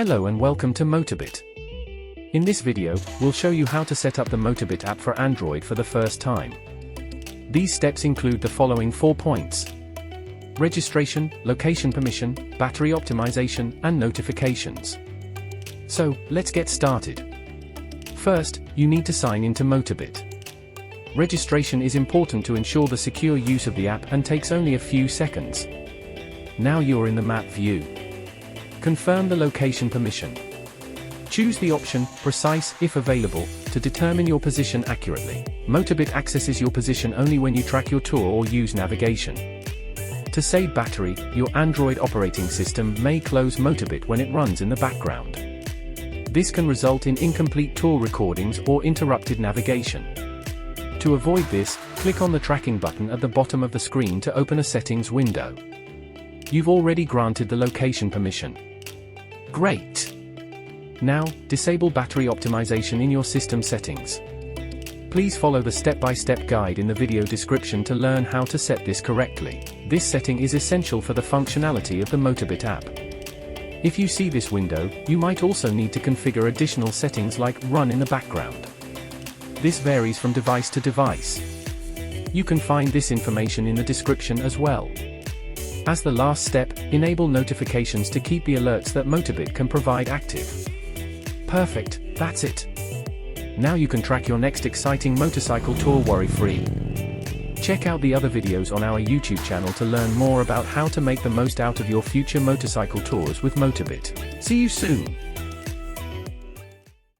Hello and welcome to Motobit. In this video, we'll show you how to set up the Motobit app for Android for the first time. These steps include the following 4 points: registration, location permission, battery optimization, and notifications. So, let's get started. First, you need to sign into Motobit. Registration is important to ensure the secure use of the app and takes only a few seconds. Now you're in the map view. Confirm the location permission. Choose the option, Precise, if available, to determine your position accurately. Motobit accesses your position only when you track your tour or use navigation. To save battery, your Android operating system may close Motobit when it runs in the background. This can result in incomplete tour recordings or interrupted navigation. To avoid this, click on the tracking button at the bottom of the screen to open a settings window. You've already granted the location permission. Great! Now, disable battery optimization in your system settings. Please follow the step-by-step guide in the video description to learn how to set this correctly. This setting is essential for the functionality of the Motobit app. If you see this window, you might also need to configure additional settings like Run in the background. This varies from device to device. You can find this information in the description as well. As the last step, enable notifications to keep the alerts that Motobit can provide active. Perfect, that's it. Now you can track your next exciting motorcycle tour worry-free. Check out the other videos on our YouTube channel to learn more about how to make the most out of your future motorcycle tours with Motobit. See you soon!